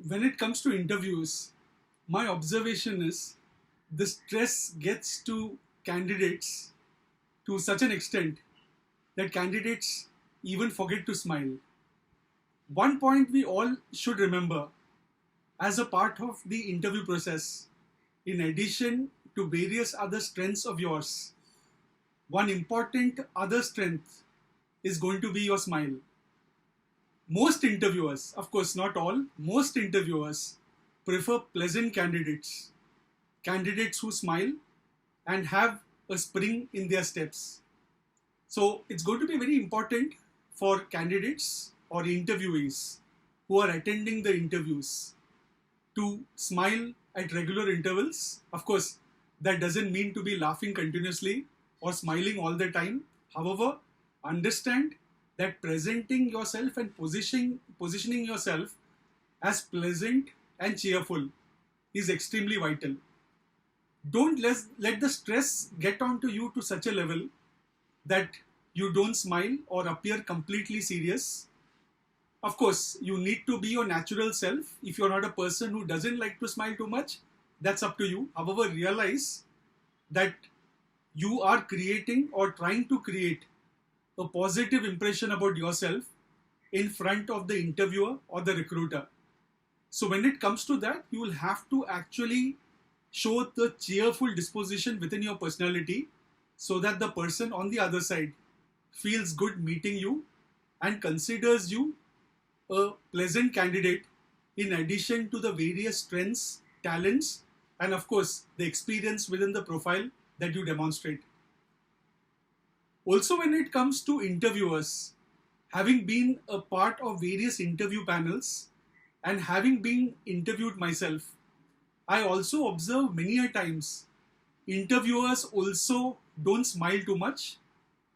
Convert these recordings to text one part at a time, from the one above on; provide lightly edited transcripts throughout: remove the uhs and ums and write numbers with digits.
When it comes to interviews, my observation is the stress gets to candidates to such an extent that candidates even forget to smile. One point we all should remember as a part of the interview process, in addition to various other strengths of yours, one important other strength is going to be your smile. Most interviewers, of course, not all, most interviewers prefer pleasant candidates, candidates who smile and have a spring in their steps. So it's going to be very important for candidates or interviewees who are attending the interviews to smile at regular intervals. Of course, that doesn't mean to be laughing continuously or smiling all the time. However, understand that presenting yourself and positioning yourself as pleasant and cheerful is extremely vital. Don't let the stress get onto you to such a level that you don't smile or appear completely serious. Of course, you need to be your natural self. If you're not a person who doesn't like to smile too much, that's up to you. However, realize that you are creating or trying to create a positive impression about yourself in front of the interviewer or the recruiter. So when it comes to that, you will have to actually show the cheerful disposition within your personality so that the person on the other side feels good meeting you and considers you a pleasant candidate in addition to the various strengths, talents, and of course the experience within the profile that you demonstrate. Also, when it comes to interviewers, having been a part of various interview panels and having been interviewed myself, I also observe many a times interviewers also don't smile too much.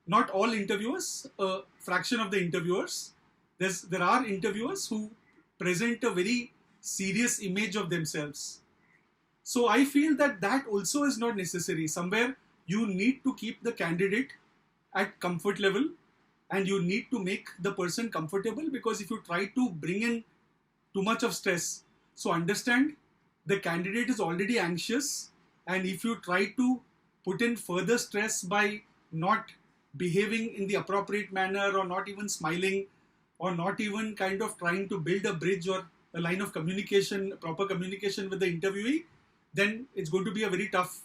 Not all interviewers, a fraction of the interviewers. There are interviewers who present a very serious image of themselves. So I feel that that also is not necessary. Somewhere you need to keep the candidate at comfort level and you need to make the person comfortable, because if you try to bring in too much of stress, so understand the candidate is already anxious, and if you try to put in further stress by not behaving in the appropriate manner or not even smiling or not even kind of trying to build a bridge or a line of communication, proper communication with the interviewee, then it's going to be a very tough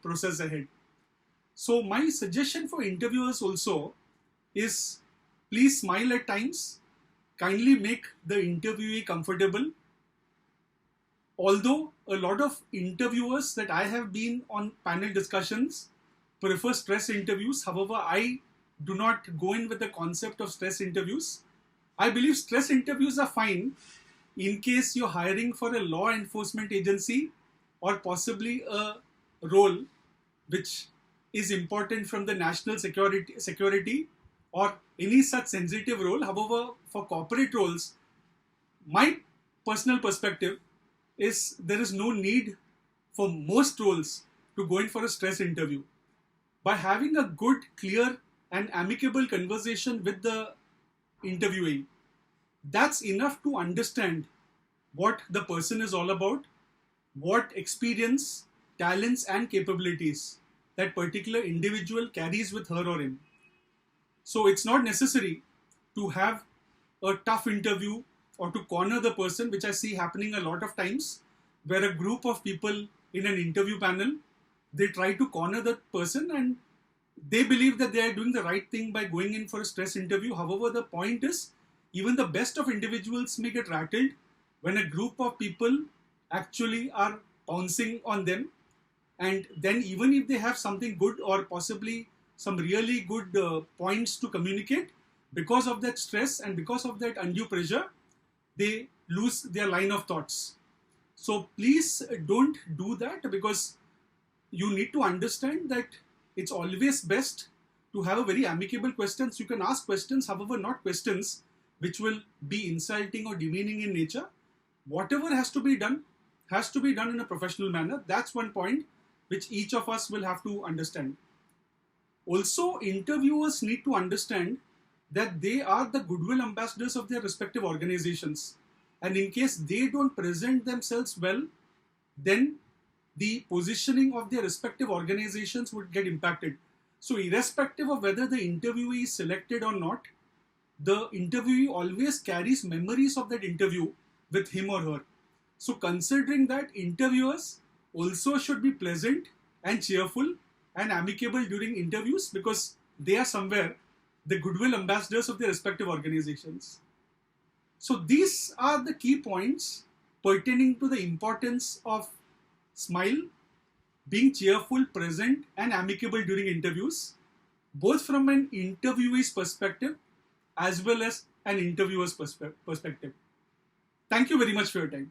process ahead. So my suggestion for interviewers also is, please smile at times, kindly make the interviewee comfortable. Although a lot of interviewers that I have been on panel discussions prefer stress interviews, however, I do not go in with the concept of stress interviews. I believe stress interviews are fine in case you're hiring for a law enforcement agency or possibly a role which is important from the national security or any such sensitive role. However, for corporate roles, my personal perspective is there is no need for most roles to go in for a stress interview. By having a good, clear and amicable conversation with the interviewee, that's enough to understand what the person is all about, what experience, talents and capabilities that particular individual carries with her or him. So it's not necessary to have a tough interview or to corner the person, which I see happening a lot of times, where a group of people in an interview panel, they try to corner the person and they believe that they are doing the right thing by going in for a stress interview. However, the point is, even the best of individuals may get rattled when a group of people actually are pouncing on them. And then even if they have something good or possibly some really good points to communicate, because of that stress and because of that undue pressure, they lose their line of thoughts. So please don't do that, because you need to understand that it's always best to have a very amicable questions. You can ask questions, however, not questions which will be insulting or demeaning in nature. Whatever has to be done in a professional manner. That's one point which each of us will have to understand. Also, interviewers need to understand that they are the goodwill ambassadors of their respective organizations. And in case they don't present themselves well, then the positioning of their respective organizations would get impacted. So irrespective of whether the interviewee is selected or not, the interviewee always carries memories of that interview with him or her. So considering that, interviewers also should be pleasant and cheerful and amicable during interviews, because they are somewhere the goodwill ambassadors of their respective organizations. So these are the key points pertaining to the importance of smile, being cheerful, present and amicable during interviews, both from an interviewee's perspective as well as an interviewer's perspective. Thank you very much for your time.